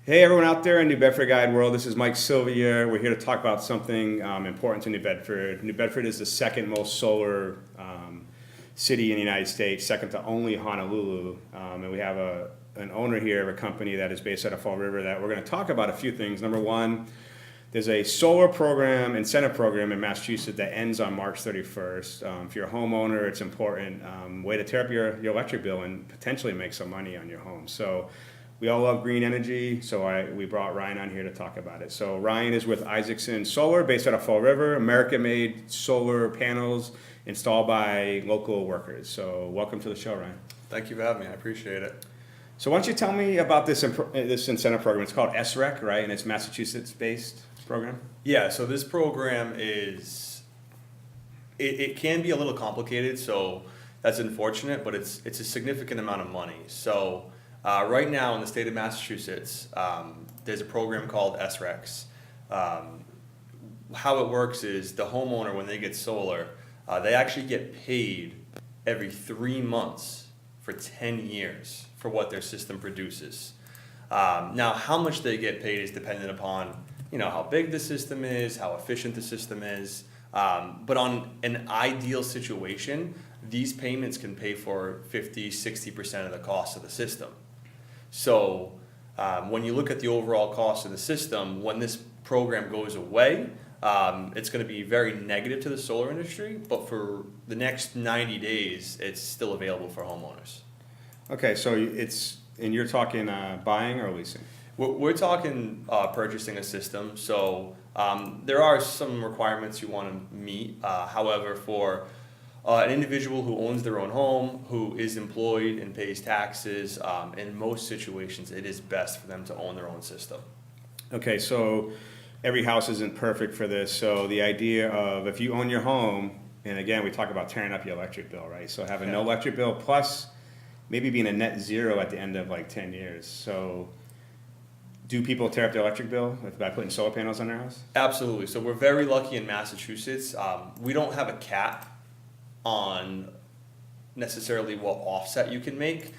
Hey everyone out there in New Bedford Guide world, this is Mike Sylvia. We're here to talk about something important to New Bedford. New Bedford is the second most solar city in the United States, second to only Honolulu. And we have an owner here of a company that is based out of Fall River that we're going to talk about a few things. Number one, there's a solar program, incentive program in Massachusetts that ends on March 31st. If you're a homeowner, it's important. Way to tear up your electric bill and potentially make some money on your home. So we all love green energy, so we brought Ryan on here to talk about it. So Ryan is with Isaksen Solar, based out of Fall River, American-made solar panels installed by local workers. So welcome to the show, Ryan. Thank you for having me. I appreciate it. So why don't you tell me about this incentive program? It's called SREC, right? And it's Massachusetts-based program? Yeah, so this program it can be a little complicated, so that's unfortunate, but it's a significant amount of money. So right now in the state of Massachusetts, there's a program called SRECs. How it works is the homeowner, when they get solar, they actually get paid every 3 months for 10 years for what their system produces. Now, how much they get paid is dependent upon how big the system is, how efficient the system is. But on an ideal situation, these payments can pay for 50-60% of the cost of the system. So when you look at the overall cost of the system, when this program goes away, it's going to be very negative to the solar industry, but for the next 90 days, it's still available for homeowners. Okay, so you're talking buying or leasing? We're talking purchasing a system, so there are some requirements you want to meet. However, for an individual who owns their own home, who is employed and pays taxes, in most situations, it is best for them to own their own system. Okay, so every house isn't perfect for this. So the idea of if you own your home, and again, we talk about tearing up your electric bill, right? So having no electric bill plus maybe being a net zero at the end of like 10 years. So do people tear up their electric bill by putting solar panels on their house? Absolutely. So we're very lucky in Massachusetts. We don't have a cap on necessarily what offset you can make.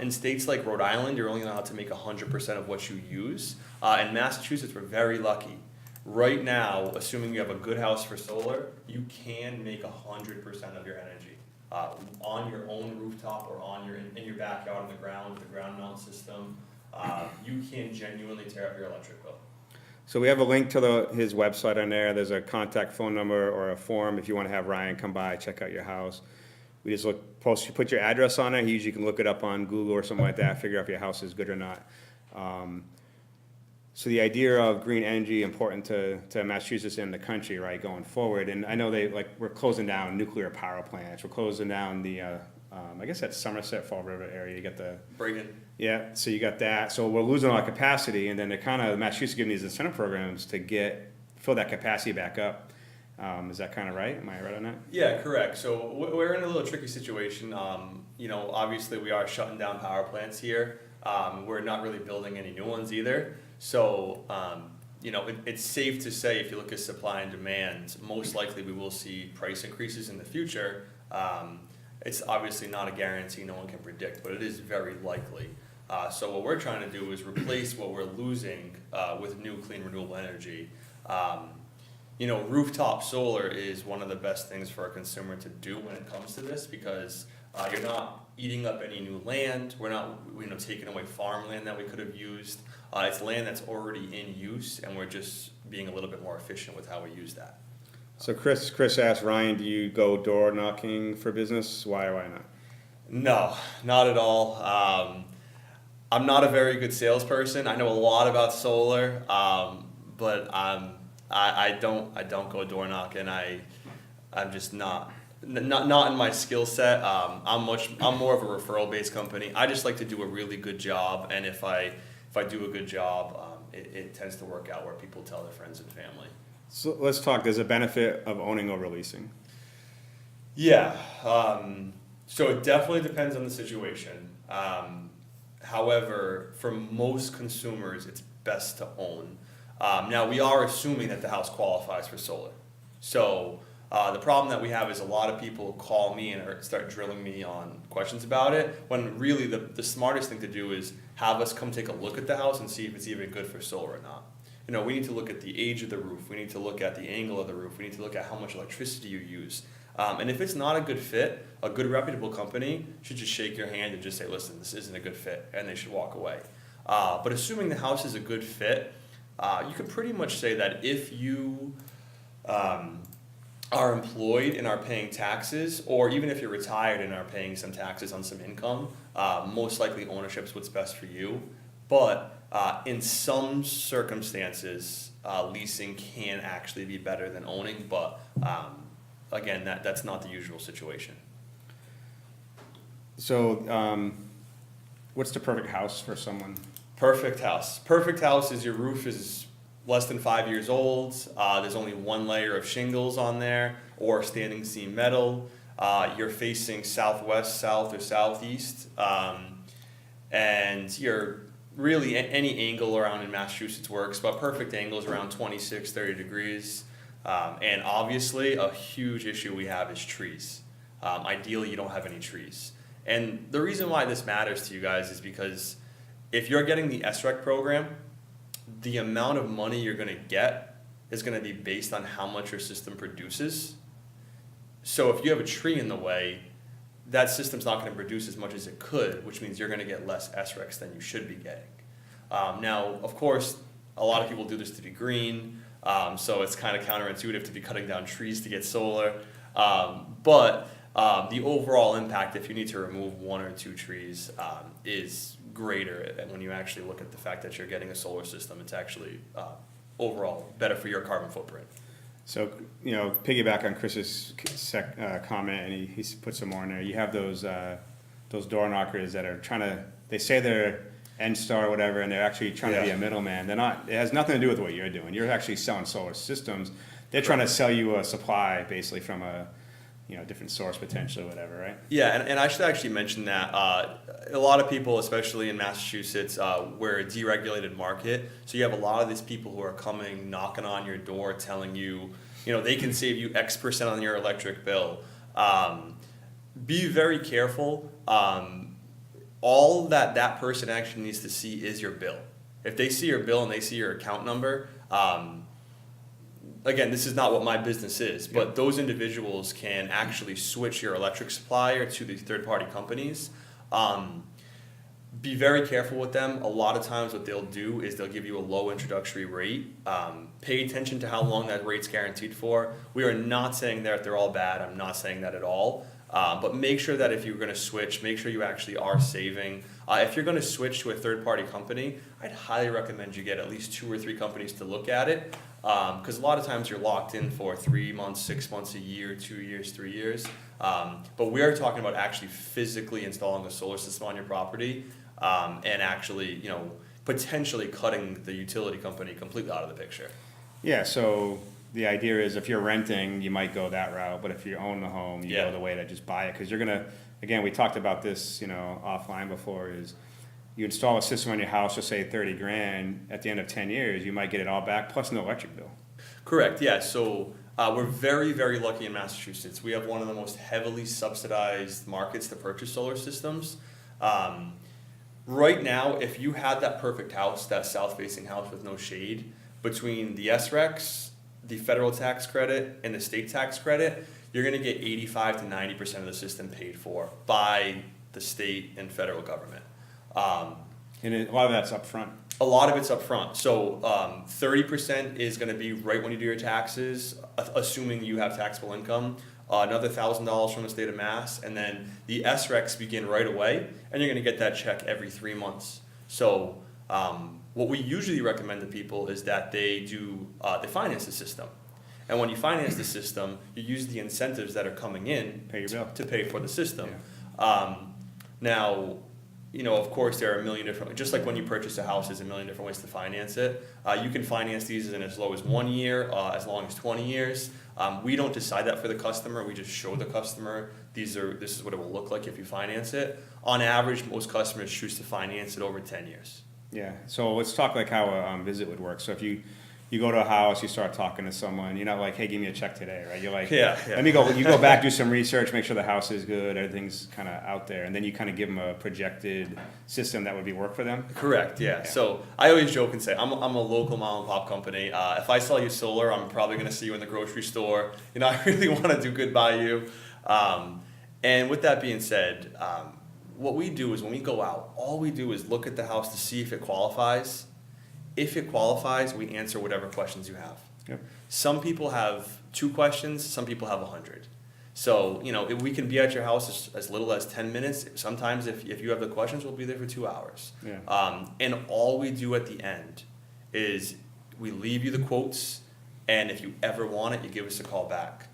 In states like Rhode Island, you're only allowed to make 100% of what you use. In Massachusetts, we're very lucky. Right now, assuming you have a good house for solar, you can make 100% of your energy on your own rooftop or in your backyard on the ground with the ground mount system. You can genuinely tear up your electric bill. So we have a link to his website on there. There's a contact phone number or a form if you want to have Ryan come by, check out your house. We just put your address on it. He usually can look it up on Google or something like that, figure out if your house is good or not. So the idea of green energy important to Massachusetts and the country, right, going forward. And I know we're closing down nuclear power plants. We're closing down the I guess that's Somerset, Fall River area. You got the Brigham. Yeah, so you got that. So we're losing a lot of capacity, and then they're Massachusetts giving these incentive programs to fill that capacity back up. Is that kind of right? Am I right on that? Yeah, correct. So we're in a little tricky situation. Obviously we are shutting down power plants here. We're not really building any new ones either. So, it's safe to say if you look at supply and demand, most likely we will see price increases in the future. It's obviously not a guarantee, no one can predict, but it is very likely. So what we're trying to do is replace what we're losing with new clean renewable energy. Rooftop solar is one of the best things for a consumer to do when it comes to this because you're not eating up any new land. We're not taking away farmland that we could have used. It's land that's already in use, and we're just being a little bit more efficient with how we use that. So Chris asked Ryan, do you go door knocking for business? Why or why not? No, not at all. I'm not a very good salesperson. I know a lot about solar, but I don't go door knocking. I'm just not in my skill set. I'm more of a referral based company. I just like to do a really good job, and if I do a good job, it tends to work out where people tell their friends and family. So let's talk. There's a benefit of owning over leasing. Yeah. So it definitely depends on the situation. However, for most consumers, it's best to own. Now, we are assuming that the house qualifies for solar. So The problem that we have is a lot of people call me and start drilling me on questions about it, when really the smartest thing to do is have us come take a look at the house and see if it's even good for solar or not. You know, we need to look at the age of the roof, we need to look at the angle of the roof, we need to look at how much electricity you use. And if it's not a good fit, a good reputable company should just shake your hand and just say, listen, this isn't a good fit, and they should walk away. But assuming the house is a good fit, you can pretty much say that if you are employed and are paying taxes, or even if you're retired and are paying some taxes on some income, most likely ownership is what's best for you. But in some circumstances, leasing can actually be better than owning, but again, that's not the usual situation. So, what's the perfect house for someone? Perfect house. Perfect house is your roof is less than 5 years old. There's only one layer of shingles on there or standing seam metal. You're facing southwest, south, or southeast. And you're really any angle around in Massachusetts works, but perfect angle is around 26, 30 degrees. And obviously a huge issue we have is trees. Ideally you don't have any trees. And the reason why this matters to you guys is because if you're getting the SREC program, the amount of money you're going to get is going to be based on how much your system produces. So if you have a tree in the way, that system's not going to produce as much as it could, which means you're going to get less SRECs than you should be getting. Now, of course, a lot of people do this to be green, so it's kind of counterintuitive to be cutting down trees to get solar. But the overall impact, if you need to remove 1 or 2 trees, is greater. And when you actually look at the fact that you're getting a solar system, it's actually overall better for your carbon footprint. So, you know, piggyback on Chris's comment, and he put some more in there. You have those door knockers that are trying to, they say they're N-Star or whatever, and they're actually trying to be a middleman. They're not, it has nothing to do with what you're doing. You're actually selling solar systems. They're trying to sell you a supply basically from a, you know, different source potentially, whatever, right? Yeah, and I should actually mention that a lot of people, especially in Massachusetts, we're a deregulated market, so you have a lot of these people who are coming, knocking on your door, telling you, you know, they can save you X% on your electric bill. Be very careful. All that person actually needs to see is your bill. If they see your bill and they see your account number, again, this is not what my business is, but those individuals can actually switch your electric supplier to these third-party companies. Be very careful with them. A lot of times what they'll do is they'll give you a low introductory rate. Pay attention to how long that rate's guaranteed for. We are not saying that they're all bad. I'm not saying that at all. But make sure that if you're going to switch, make sure you actually are saving. If you're going to switch to a third-party company, I'd highly recommend you get at least 2 or 3 companies to look at it. Because a lot of times you're locked in for 3 months, 6 months, a year, 2 years, 3 years. But we are talking about actually physically installing a solar system on your property, and actually, you know, potentially cutting the utility company completely out of the picture. Yeah, so the idea is if you're renting, you might go that route, but if you own the home, you go the way to just buy it. Because you're going to, again, we talked about this, you know, offline before, is you install a system on your house, let's say 30 grand, at the end of 10 years, you might get it all back, plus no electric bill. Correct, yeah. So we're very, very lucky in Massachusetts. We have one of the most heavily subsidized markets to purchase solar systems. Right now, if you had that perfect house, that south-facing house with no shade, between the SRECs, the federal tax credit, and the state tax credit, you're going to get 85 to 90% of the system paid for by the state and federal government. And a lot of that's up front. A lot of it's up front. So 30% is going to be right when you do your taxes, assuming you have taxable income. Another $1,000 from the state of Mass, and then the SRECs begin right away, and you're going to get that check every 3 months. So what we usually recommend to people is that they finance the system, and when you finance the system, you use the incentives that are coming in Pay your bill. to pay for the system. Yeah. Now, you know, of course, there are a million different, just like when you purchase a house, there's a million different ways to finance it. You can finance these in as low as 1 year, as long as 20 years. We don't decide that for the customer. We just show the customer this is what it will look like if you finance it. On average, most customers choose to finance it over 10 years. Yeah. So let's talk like how a visit would work. So if you you go to a house, you start talking to someone, you're not like, hey, give me a check today, right? You're like, Yeah. you go back, do some research, make sure the house is good, everything's kind of out there, and then you kind of give them a projected system that would be work for them. Correct, yeah. So I always joke and say, I'm a local mom and pop company. If I sell you solar, I'm probably going to see you in the grocery store. I really want to do good by you. And with that being said, what we do is when we go out, all we do is look at the house to see if it qualifies. If it qualifies, we answer whatever questions you have. Yep. Some people have 2 questions, some people have 100. So, if we can be at your house as little as 10 minutes, sometimes if you have the questions, we'll be there for 2 hours. Yeah. And all we do at the end is we leave you the quotes, and if you ever want it, you give us a call back.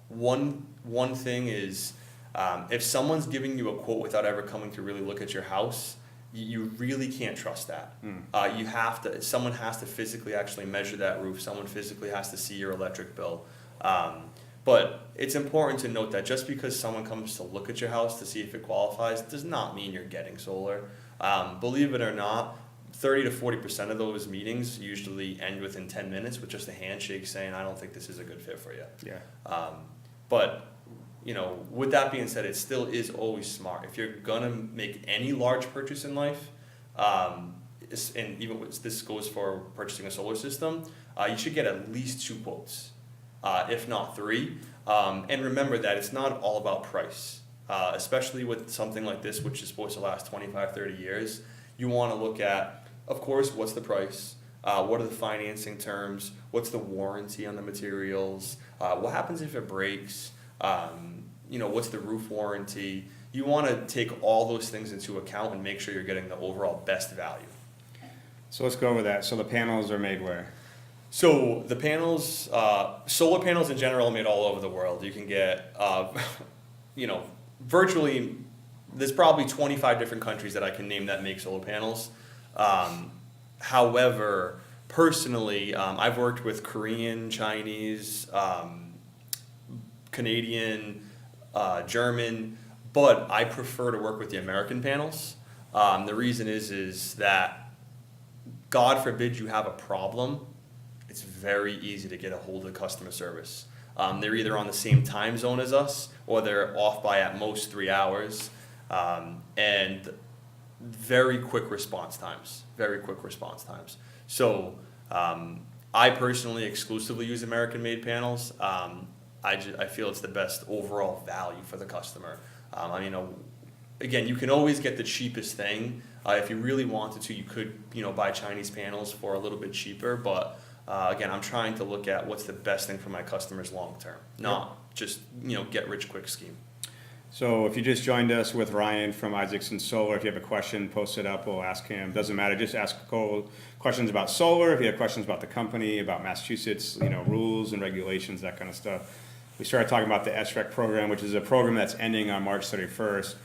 One thing is, if someone's giving you a quote without ever coming to really look at your house, you really can't trust that. Someone has to physically actually measure that roof. Someone physically has to see your electric bill. But it's important to note that just because someone comes to look at your house to see if it qualifies does not mean you're getting solar. Believe it or not, 30 to 40% of those meetings usually end within 10 minutes with just a handshake saying, I don't think this is a good fit for you. Yeah. But with that being said, it still is always smart. If you're gonna make any large purchase in life, and even this goes for purchasing a solar system, you should get at least 2 quotes, if not 3. And remember that it's not all about price, especially with something like this, which is supposed to last 25, 30 years. You want to look at, of course, what's the price, what are the financing terms, what's the warranty on the materials, what happens if it breaks, what's the roof warranty. You want to take all those things into account and make sure you're getting the overall best value. So let's go over that. So the panels are made where? So the panels, solar panels in general are made all over the world. You can get, virtually, there's probably 25 different countries that I can name that make solar panels. However, personally, I've worked with Korean, Chinese, Canadian, German, but I prefer to work with the American panels. The reason is that, God forbid you have a problem, it's very easy to get a hold of customer service. They're either on the same time zone as us, or they're off by at most 3 hours, and very quick response times. So I personally exclusively use American-made panels. I feel it's the best overall value for the customer. Again, you can always get the cheapest thing. If you really wanted to, you could buy Chinese panels for a little bit cheaper, but again, I'm trying to look at what's the best thing for my customers long term, not just get rich quick scheme. So if you just joined us with Ryan from Isaksen Solar, if you have a question, post it up, we'll ask him. Doesn't matter, just ask questions about solar. If you have questions about the company, about Massachusetts, rules and regulations, that kind of stuff. We started talking about the SREC program, which is a program that's ending on March 31st.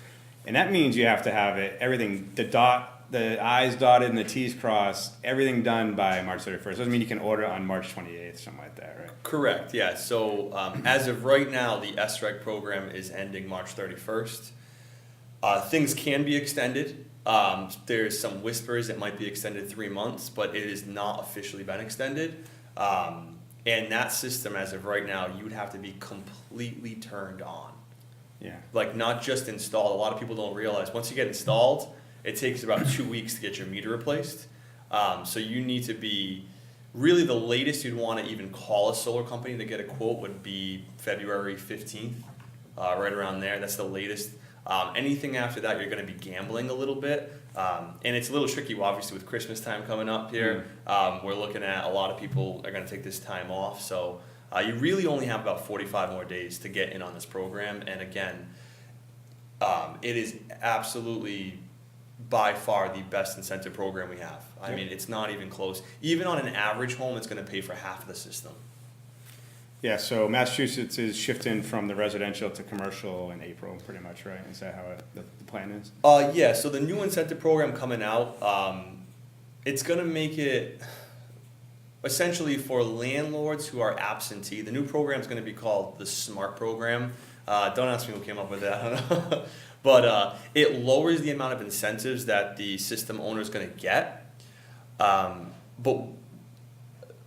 And that means you have to have everything, the I's dotted and the T's crossed, everything done by March 31st. Doesn't mean you can order on March 28th, something like that, right? Correct, yeah. So as of right now, the SREC program is ending March 31st. Things can be extended. There's some whispers it might be extended 3 months, but it has not officially been extended. And that system, as of right now, you would have to be completely turned on. Yeah. Like not just installed. A lot of people don't realize once you get installed, it takes about 2 weeks to get your meter replaced. So you need to be, really the latest you'd want to even call a solar company to get a quote would be February 15th, right around there. That's the latest. Anything after that, you're going to be gambling a little bit. And it's a little tricky, obviously, with Christmas time coming up here. We're looking at a lot of people are going to take this time off. So you really only have about 45 more days to get in on this program. And again, it is absolutely by far the best incentive program we have. I mean, it's not even close. Even on an average home, it's going to pay for half of the system. Yeah, so Massachusetts is shifting from the residential to commercial in April, pretty much, right? Is that how the plan is? Yeah, so the new incentive program coming out, it's going to make it essentially for landlords who are absentee. The new program is going to be called the SMART program. Don't ask me who came up with that. I don't know. But it lowers the amount of incentives that the system owner is going to get. But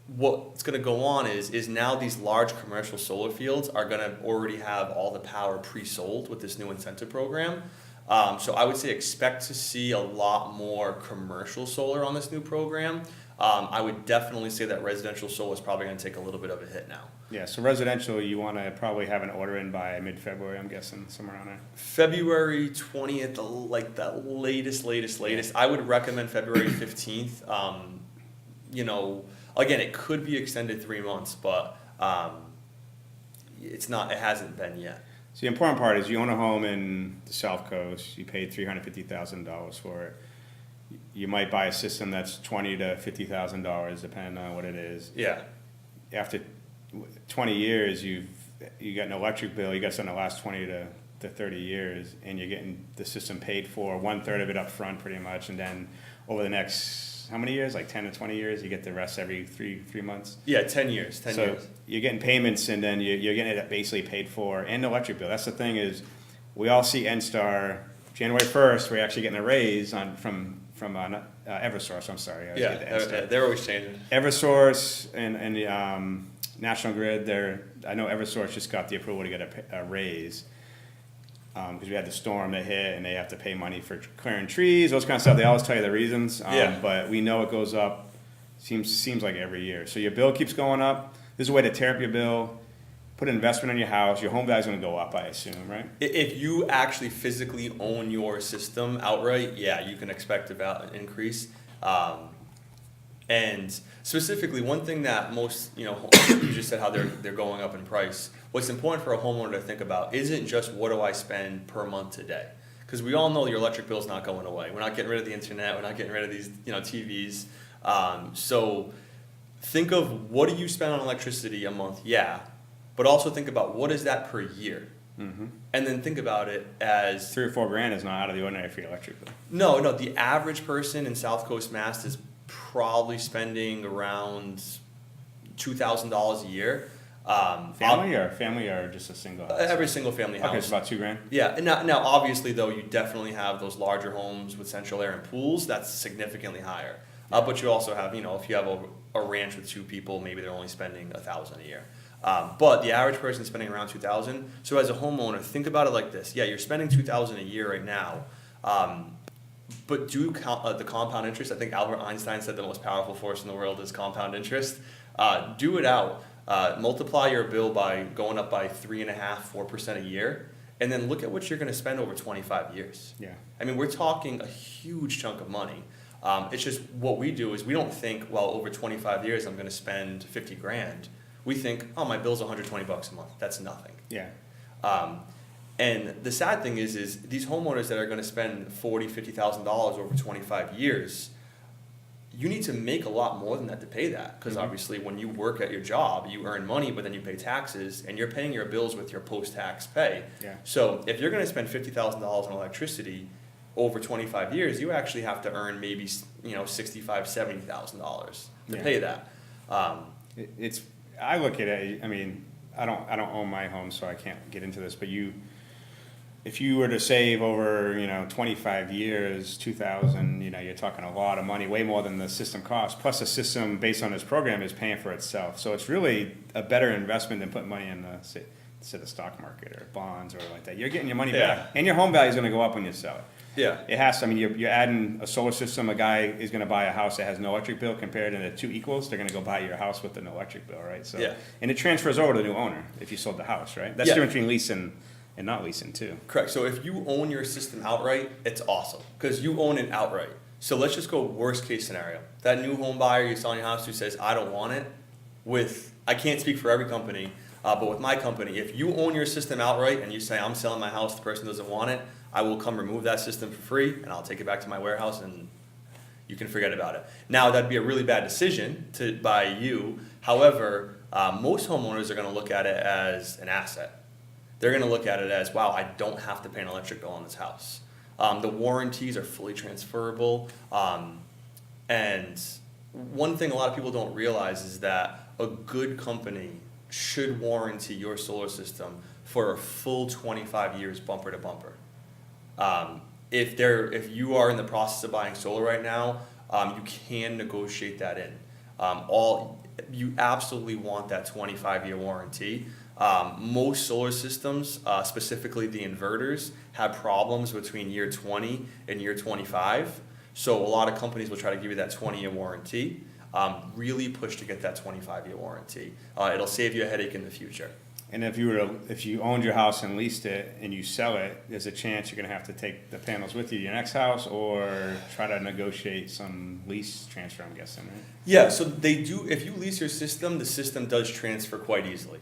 what's going to go on is now these large commercial solar fields are going to already have all the power pre-sold with this new incentive program. So I would say expect to see a lot more commercial solar on this new program. I would definitely say that residential solar is probably going to take a little bit of a hit now. Yeah, so residential, you want to probably have an order in by mid-February, I'm guessing, somewhere around there. February 20th, the latest. I would recommend February 15th. You know, again, it could be extended 3 months, but it hasn't been yet. So the important part is you own a home in the South Coast, you paid $350,000 for it. You might buy a system that's $20,000 to $50,000 depending on what it is. Yeah. After 20 years, you got an electric bill, you got something that lasts 20 to 30 years, and you're getting the system paid for, 1/3 of it up front pretty much, and then over the next, how many years, like 10 to 20 years, you get the rest every three months? Yeah, 10 years, 10 years. So you're getting payments, and then you're getting it basically paid for, and the electric bill. That's the thing is, we all see N-Star, January 1st, we're actually getting a raise from Eversource, I'm sorry. Yeah, they're always changing. Eversource and the National Grid, I know Eversource just got the approval to get a raise because we had the storm that hit and they have to pay money for clearing trees, those kind of stuff. They always tell you the reasons, but we know it goes up, seems like every year. So your bill keeps going up. This is a way to tear up your bill, put an investment in your house. Your home value is going to go up, I assume, right? If you actually physically own your system outright, yeah, you can expect an increase. And specifically, one thing that most, you just said how they're going up in price. What's important for a homeowner to think about isn't just what do I spend per month today, because we all know your electric bill is not going away. We're not getting rid of the internet. We're not getting rid of these, TVs. So think of what do you spend on electricity a month? Yeah, but also think about what is that per year. Mm-hmm. And then think about it as $3 or $4 grand is not out of the ordinary for your electric bill. No, the average person in South Coast Mass is probably spending around $2,000 a year. Family or just a single house? Every single family house. Okay, it's about $2 grand. Yeah, and now obviously though you definitely have those larger homes with central air and pools. That's significantly higher. But you also have, if you have a ranch with 2 people, maybe they're only spending $1,000 a year. But the average person is spending around $2,000. So as a homeowner, think about it like this: yeah, you're spending $2,000 a year right now. But do the compound interest. I think Albert Einstein said the most powerful force in the world is compound interest. Do it out. Multiply your bill by going up by 3.5–4% a year, and then look at what you're going to spend over 25 years. Yeah. I mean, we're talking a huge chunk of money. It's just what we do is we don't think, well, over 25 years I'm going to spend 50 grand. We think, oh, my bill's $120 a month. That's nothing. Yeah. And the sad thing is these homeowners that are going to spend $40,000–$50,000 over 25 years, you need to make a lot more than that to pay that. Because obviously when you work at your job, you earn money, but then you pay taxes, and you're paying your bills with your post-tax pay. Yeah. So if you're going to spend $50,000 on electricity over 25 years, you actually have to earn maybe $65,000–$70,000 to pay that. I look at it. I mean, I don't own my home, so I can't get into this. But if you were to save over 25 years, $2,000, you're talking a lot of money, way more than the system costs. Plus, the system based on this program is paying for itself. So it's really a better investment than putting money in the stock market or bonds or like that. You're getting your money back, and your home value is going to go up when you sell it. Yeah. It has to. I mean, you're adding a solar system. A guy is going to buy a house that has no electric bill compared to the 2 equals. They're going to go buy your house with an electric bill, right? So, and it transfers over to the new owner if you sold the house, right? That's the difference between leasing and not leasing too. Correct. So if you own your system outright, it's awesome because you own it outright. So let's just go worst case scenario. That new home buyer you're selling your house to says, I don't want it. I can't speak for every company, but with my company, if you own your system outright and you say, I'm selling my house, the person doesn't want it, I will come remove that system for free and I'll take it back to my warehouse and you can forget about it. Now that'd be a really bad decision by you. However, most homeowners are going to look at it as an asset. They're going to look at it as, wow, I don't have to pay an electric bill on this house. The warranties are fully transferable. And one thing a lot of people don't realize is that a good company should warranty your solar system for a full 25 years bumper to bumper. If you are in the process of buying solar right now, you can negotiate that in. You absolutely want that 25-year warranty. Most solar systems, specifically the inverters, have problems between year 20 and year 25. So a lot of companies will try to give you that 20-year warranty. Really push to get that 25-year warranty. It'll save you a headache in the future. And if you owned your house and leased it and you sell it, there's a chance you're gonna have to take the panels with you to your next house or try to negotiate some lease transfer, I'm guessing, right? Yeah, so they do, if you lease your system, the system does transfer quite easily.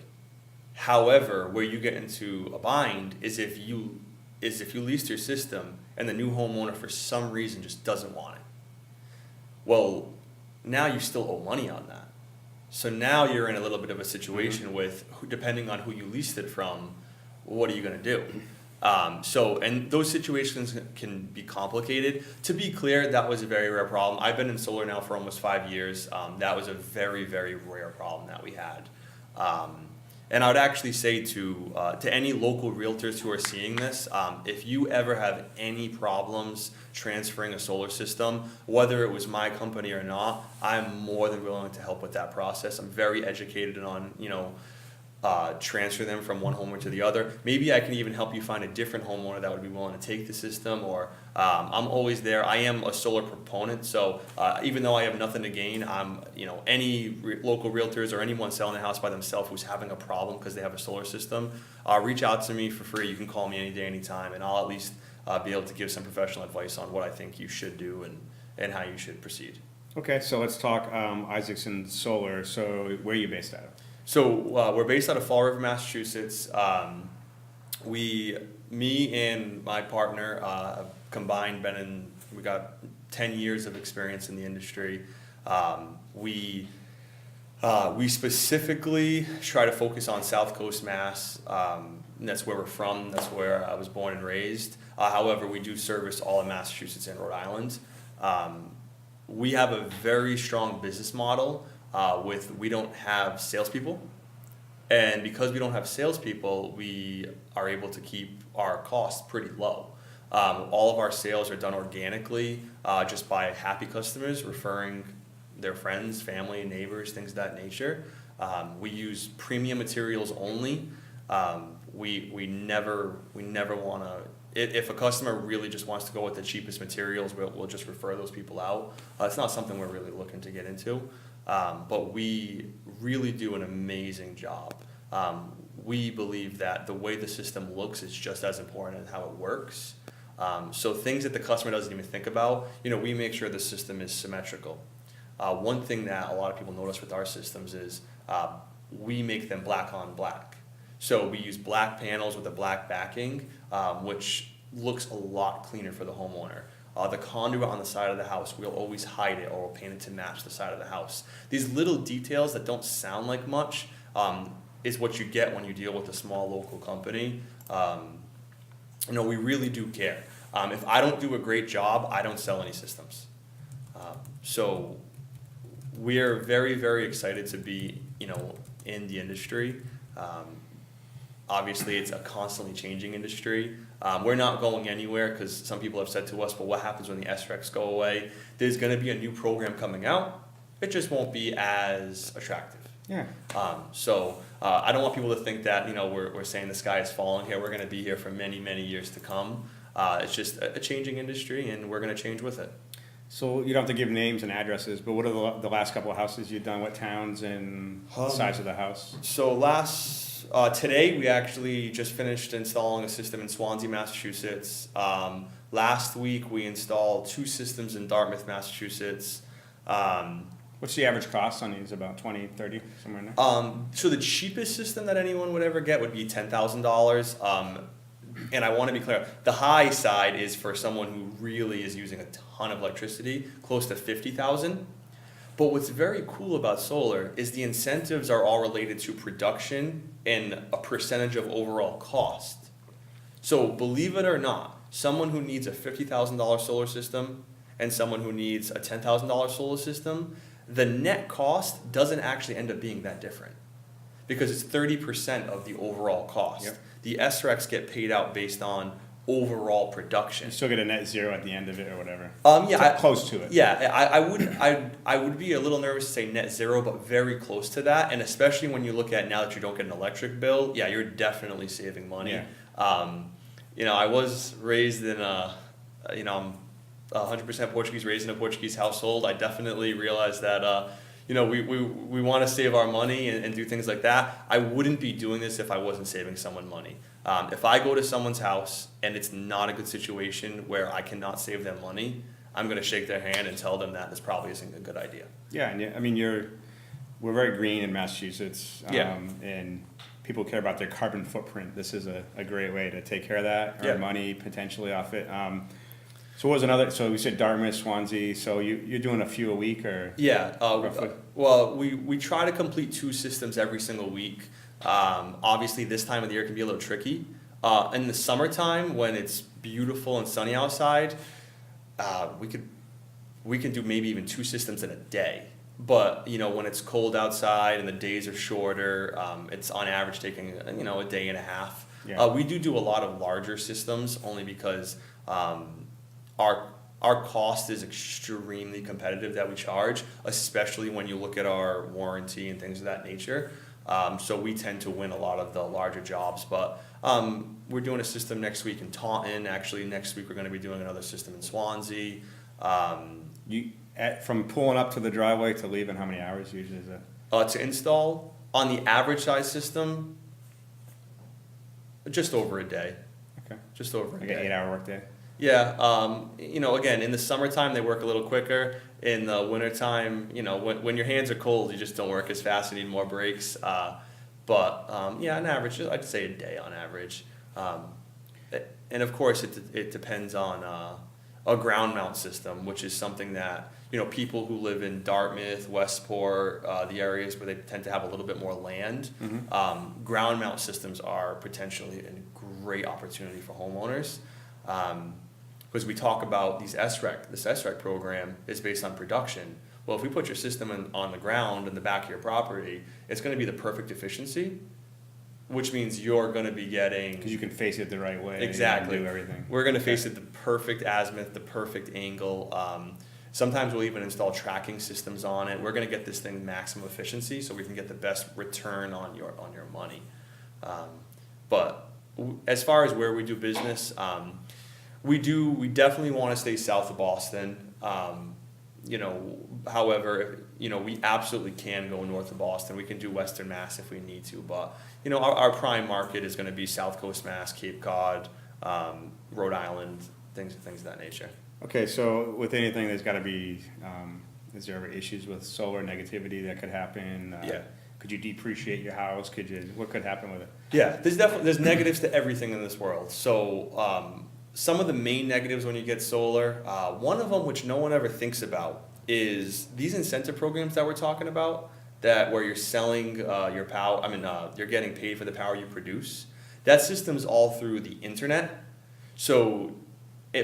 However, where you get into a bind is if you leased your system and the new homeowner for some reason just doesn't want it. Well, now you still owe money on that. So now you're in a little bit of a situation with, depending on who you leased it from, what are you going to do? And those situations can be complicated. To be clear, that was a very rare problem. I've been in solar now for almost 5 years. That was a very, very rare problem that we had. And I would actually say to any local realtors who are seeing this, if you ever have any problems transferring a solar system, whether it was my company or not, I'm more than willing to help with that process. I'm very educated on, transfer them from one homeowner to the other. Maybe I can even help you find a different homeowner that would be willing to take the system, or I'm always there. I am a solar proponent, so even though I have nothing to gain, any local realtors or anyone selling a house by themselves who's having a problem because they have a solar system, reach out to me for free. You can call me any day, anytime, and I'll at least be able to give some professional advice on what I think you should do and how you should proceed. Okay, so let's talk Isaksen Solar. So where are you based out of? So we're based out of Fall River, Massachusetts. Me and my partner combined we got 10 years of experience in the industry. We specifically try to focus on South Coast Mass. That's where we're from. That's where I was born and raised. However, we do service all of Massachusetts and Rhode Island. We have a very strong business model. We don't have salespeople, and because we don't have salespeople, we are able to keep our costs pretty low. All of our sales are done organically, just by happy customers referring their friends, family, neighbors, things of that nature. We use premium materials only. We never want to. If a customer really just wants to go with the cheapest materials, we'll just refer those people out. It's not something we're really looking to get into. But we really do an amazing job. We believe that the way the system looks is just as important as how it works. So things that the customer doesn't even think about, we make sure the system is symmetrical. One thing that a lot of people notice with our systems is we make them black on black. So we use black panels with a black backing, which looks a lot cleaner for the homeowner. The conduit on the side of the house, we'll always hide it or we'll paint it to match the side of the house. These little details that don't sound like much is what you get when you deal with a small local company. We really do care. If I don't do a great job, I don't sell any systems. So we're very, very excited to be, in the industry. Obviously, it's a constantly changing industry. We're not going anywhere because some people have said to us, but what happens when the SRECs go away? There's going to be a new program coming out. It just won't be as attractive. Yeah. I don't want people to think that, we're saying the sky is falling here. We're going to be here for many, many years to come. It's just a changing industry, and we're going to change with it. So you don't have to give names and addresses, but what are the last couple of houses you've done? What towns and size of the house? So today we actually just finished installing a system in Swansea, Massachusetts. Last week we installed 2 systems in Dartmouth, Massachusetts. What's the average cost on these? About 20, 30, somewhere in there? So the cheapest system that anyone would ever get would be $10,000. And I want to be clear, the high side is for someone who really is using a ton of electricity, close to $50,000. But what's very cool about solar is the incentives are all related to production and a percentage of overall cost. So believe it or not, someone who needs a $50,000 solar system and someone who needs a $10,000 solar system, the net cost doesn't actually end up being that different because it's 30% of the overall cost. Yep. The SRECs get paid out based on overall production. You still get a net zero at the end of it or whatever. Close to it. Yeah, I would be a little nervous to say net zero, but very close to that. And especially when you look at now that you don't get an electric bill, yeah, you're definitely saving money. Yeah. I was raised in I'm 100% Portuguese, raised in a Portuguese household. I definitely realized that we want to save our money and do things like that. I wouldn't be doing this if I wasn't saving someone money. If I go to someone's house and it's not a good situation where I cannot save them money, I'm going to shake their hand and tell them that this probably isn't a good idea. Yeah, and I mean, we're very green in Massachusetts, and people care about their carbon footprint. This is a great way to take care of that, earn money potentially off it. So what was another? So we said Dartmouth, Swansea. So you're doing a few a week, or roughly? Well, we try to complete 2 systems every single week. Obviously, this time of the year can be a little tricky. In the summertime, when it's beautiful and sunny outside, we can do maybe even 2 systems in a day. But when it's cold outside and the days are shorter, it's on average taking a day and a half. Yeah. We do a lot of larger systems only because our cost is extremely competitive that we charge, especially when you look at our warranty and things of that nature. So we tend to win a lot of the larger jobs, but we're doing a system next week in Taunton. Actually, next week we're going to be doing another system in Swansea. From pulling up to the driveway to leaving, how many hours usually is that? To install on the average size system, just over a day. Okay. Just over a Like day. an 8-hour workday. Yeah, again, in the summertime they work a little quicker. In the wintertime, when your hands are cold, you just don't work as fast. You need more breaks. But on average, I'd say a day on average. And of course, it depends on a ground mount system, which is something that people who live in Dartmouth, Westport, the areas where they tend to have a little bit more land. Mm-hmm. Ground mount systems are potentially a great opportunity for homeowners. Because we talk about these SREC, this SREC program is based on production. Well, if we put your system on the ground in the back of your property, it's going to be the perfect efficiency, which means you're going to be getting... Because you can face it the right way. Exactly. And do everything. We're going to face it the perfect azimuth, the perfect angle. Sometimes we'll even install tracking systems on it. We're going to get this thing maximum efficiency so we can get the best return on your money. But as far as where we do business... We definitely want to stay south of Boston. However, we absolutely can go north of Boston. We can do Western Mass if we need to, but our prime market is going to be South Coast Mass, Cape Cod, Rhode Island, things of that nature. Okay, so with anything, there's got to be. Is there ever issues with solar negativity that could happen? Yeah. Could you depreciate your house? What could happen with it? Yeah, there's negatives to everything in this world. So. Some of the main negatives when you get solar, one of them which no one ever thinks about is these incentive programs that we're talking about, where you're selling your power, you're getting paid for the power you produce. That system's all through the internet. So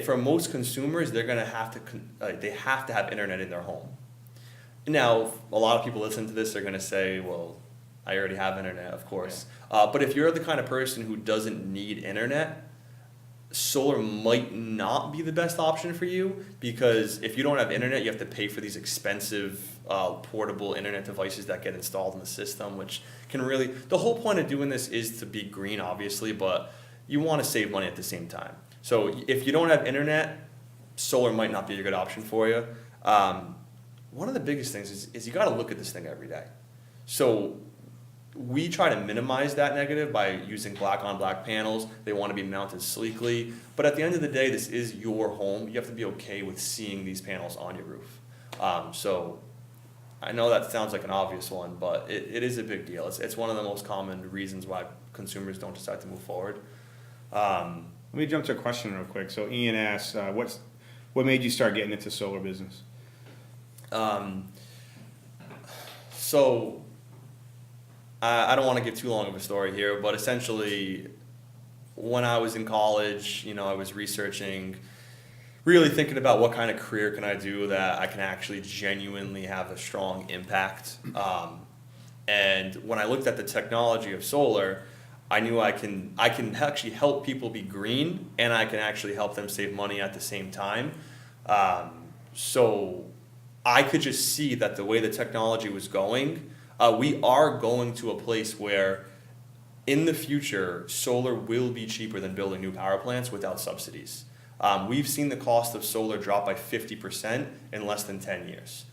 for most consumers, they're going to have to have internet in their home. Now, a lot of people listen to this, they're going to say, well, I already have internet, of course. Yeah. But if you're the kind of person who doesn't need internet, solar might not be the best option for you, because if you don't have internet, you have to pay for these expensive portable internet devices that get installed in the system, which can really... The whole point of doing this is to be green, obviously, but you want to save money at the same time. So if you don't have internet, solar might not be a good option for you. One of the biggest things is you got to look at this thing every day. So we try to minimize that negative by using black-on-black panels. They want to be mounted sleekly. But at the end of the day, this is your home. You have to be okay with seeing these panels on your roof. So I know that sounds like an obvious one, but it is a big deal. It's one of the most common reasons why consumers don't decide to move forward. Let me jump to a question real quick. So Ian asked, what made you start getting into solar business? I don't want to give too long of a story here, but essentially, when I was in college, I was researching, really thinking about what kind of career can I do that I can actually genuinely have a strong impact. And when I looked at the technology of solar, I knew I can actually help people be green, and I can actually help them save money at the same time. So I could just see that the way the technology was going, we are going to a place where in the future, solar will be cheaper than building new power plants without subsidies. We've seen the cost of solar drop by 50% in less than 10 years.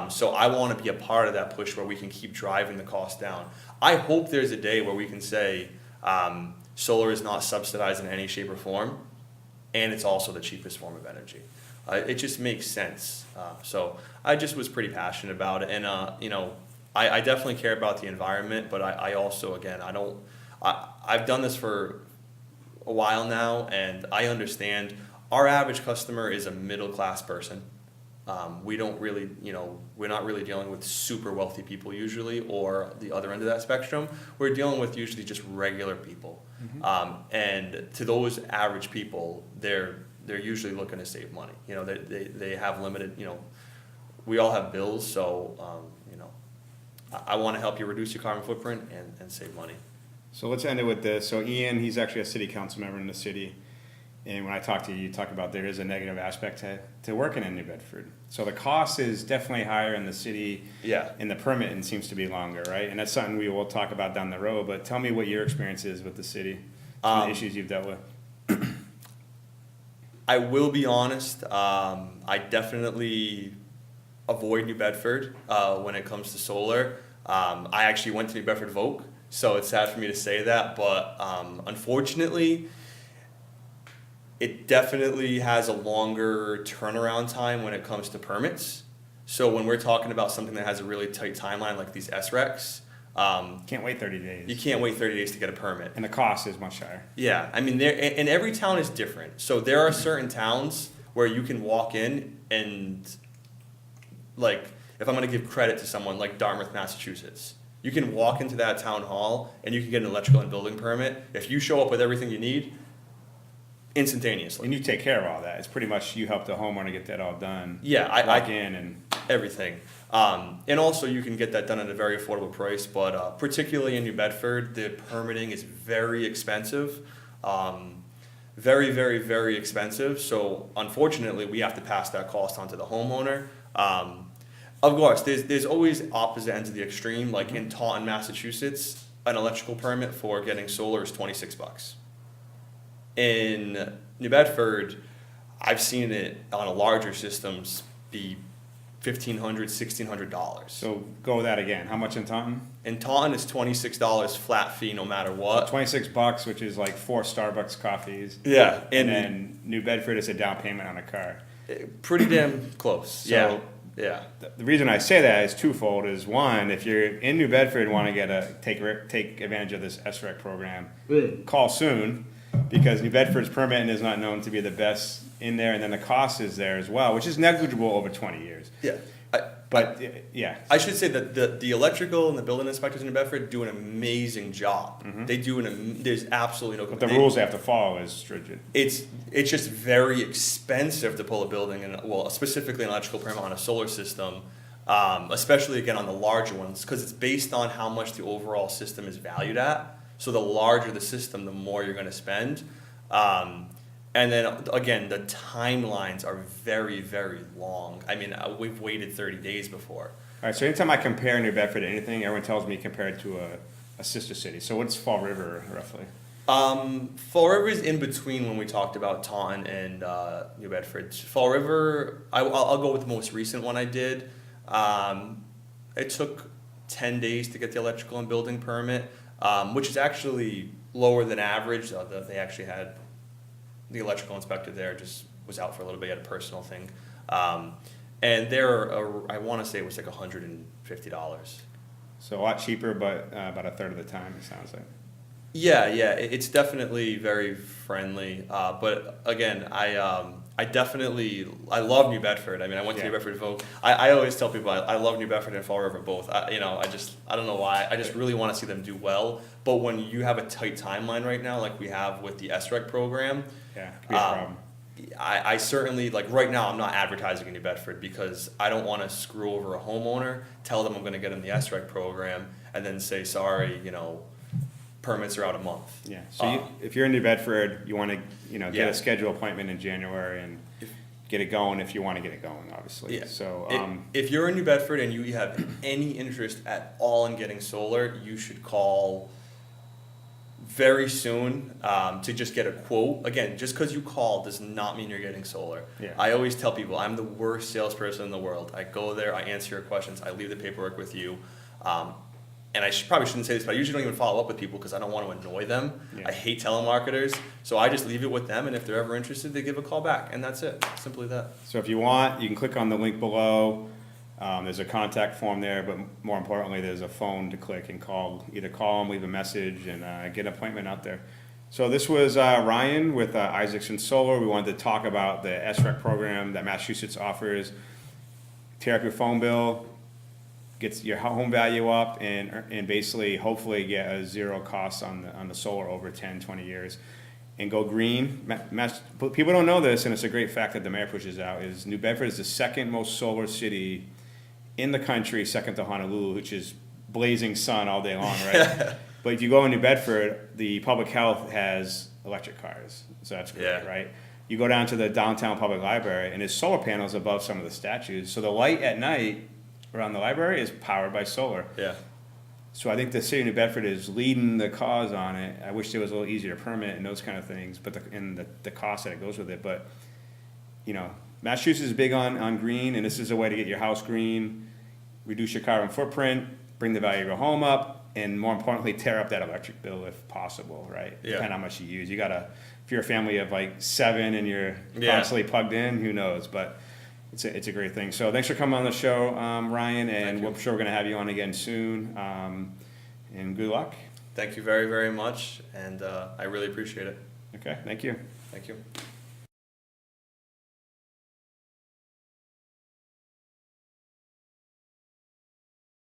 So I want to be a part of that push where we can keep driving the cost down. I hope there's a day where we can say solar is not subsidized in any shape or form, and it's also the cheapest form of energy. It just makes sense. So I just was pretty passionate about it, and you know, I definitely care about the environment, but I also, again, I've done this for a while now, and I understand our average customer is a middle class person. We don't really, you know, we're not really dealing with super wealthy people usually, or the other end of that spectrum. We're dealing with usually just regular people. And to those average people, they're usually looking to save money. You know, they have limited, you know, we all have bills, so, you know, I want to help you reduce your carbon footprint and save money. So let's end it with this. So Ian, he's actually a city council member in the city. And when I talk to you, you talk about there is a negative aspect to working in New Bedford. So the cost is definitely higher in the city. Yeah. And the permitting seems to be longer, right? And that's something we will talk about down the road. But tell me what your experience is with the city, some of the issues you've dealt with. I will be honest, I definitely avoid New Bedford when it comes to solar. I actually went to New Bedford Voc, so it's sad for me to say that, but unfortunately, it definitely has a longer turnaround time when it comes to permits. So when we're talking about something that has a really tight timeline like these SRECs, Can't wait 30 days. you can't wait 30 days to get a permit. And the cost is much higher. Yeah, I mean, and every town is different. So there are certain towns where you can walk in and, like, if I'm going to give credit to someone like Dartmouth, Massachusetts, you can walk into that town hall and you can get an electrical and building permit. If you show up with everything you need, instantaneously. And you take care of all that. It's pretty much you help the homeowner get that all done. Yeah, Walk in and everything. And also you can get that done at a very affordable price, but particularly in New Bedford, the permitting is very expensive. Very, very, very expensive. So unfortunately, we have to pass that cost on to the homeowner. Of course, there's always opposite ends of the extreme. Like in Taunton, Massachusetts, an electrical permit for getting solar is $26. In New Bedford, I've seen it on a larger systems be $1,500, $1,600. so go with that again. How much in Taunton? In Taunton, it's $26 flat fee no matter what. $26, which is like 4 Starbucks coffees. Yeah, And then New Bedford is a down payment on a car. pretty damn close. So- yeah. The reason I say that is twofold. Is one, if you're in New Bedford and want to get take advantage of this SREC program, call soon, because New Bedford's permitting is not known to be the best in there, and then the cost is there as well, which is negligible over 20 years. Yeah. But yeah, I should say that the electrical and the building inspectors in New Bedford do an amazing job. They do there's absolutely no. but the rules they have to follow is stringent. It's just very expensive to pull a building and, well, specifically an electrical permit on a solar system, especially again on the larger ones, because it's based on how much the overall system is valued at. So the larger the system, the more you're going to spend. And then again, the timelines are very, very long. I mean, we've waited 30 days before. All right, so anytime I compare New Bedford to anything, everyone tells me compare it to a sister city. So what's Fall River roughly? Fall River is in between when we talked about Taunton and New Bedford. Fall River, I'll go with the most recent one I did. It took 10 days to get the electrical and building permit, which is actually lower than average. They actually had the electrical inspector there just was out for a little bit, had a personal thing. And I want to say it was like $150. So a lot cheaper, but about a third of the time, it sounds like. Yeah, it's definitely very friendly. But again, I love New Bedford. I mean, I went to New Bedford Voc. I always tell people I love New Bedford and Fall River both. I don't know why. I just really want to see them do well. But when you have a tight timeline right now, like we have with the SREC program, Yeah, it could be a problem. I certainly, like right now, I'm not advertising in New Bedford because I don't want to screw over a homeowner, tell them I'm going to get them the SREC program, and then say, sorry, permits are out a month. Yeah, so if you're in New Bedford, you want to, get Yeah. a scheduled appointment in January and get it going if you want to get it going, obviously. Yeah. So, If you're in New Bedford and you have any interest at all in getting solar, you should call very soon to just get a quote. Again, just because you call does not mean you're getting solar. Yeah. I always tell people I'm the worst salesperson in the world. I go there, I answer your questions, I leave the paperwork with you. And I probably shouldn't say this, but I usually don't even follow up with people because I don't want to annoy them. Yeah. I hate telemarketers, so I just leave it with them, and if they're ever interested, they give a call back, and that's it. Simply that. so if you want, you can click on the link below. There's a contact form there, but more importantly, there's a phone to click and call. Either call them, leave a message, and get an appointment out there. So this was Ryan with Isaksen Solar. We wanted to talk about the SREC program that Massachusetts offers. Tear up your phone bill, gets your home value up, and basically hopefully get a zero cost on the solar over 10, 20 years. And go green. People don't know this, and it's a great fact that the mayor pushes out, is New Bedford is the second most solar city in the country, second to Honolulu, which is blazing sun all day long, right? But if you go in New Bedford, the public health has electric cars, so that's great, Yeah. right? You go down to the downtown public library, and there's solar panels above some of the statues, so the light at night around the library is powered by solar. Yeah. So I think the city of New Bedford is leading the cause on it. I wish it was a little easier to permit and those kind of things, but the cost that it goes with it. But, Massachusetts is big on green, and this is a way to get your house green, reduce your carbon footprint, bring the value of your home up, and more importantly, tear up that electric bill if possible, right? Yeah. Depending on how much you use. If you're a family of like 7 and you're Yeah. constantly plugged in, who knows? But it's a great thing. So thanks for coming on the show, Ryan, and I'm sure we're going to have you on again soon. And good luck. Thank you very, very much, and I really appreciate it. Okay, thank you. Thank you.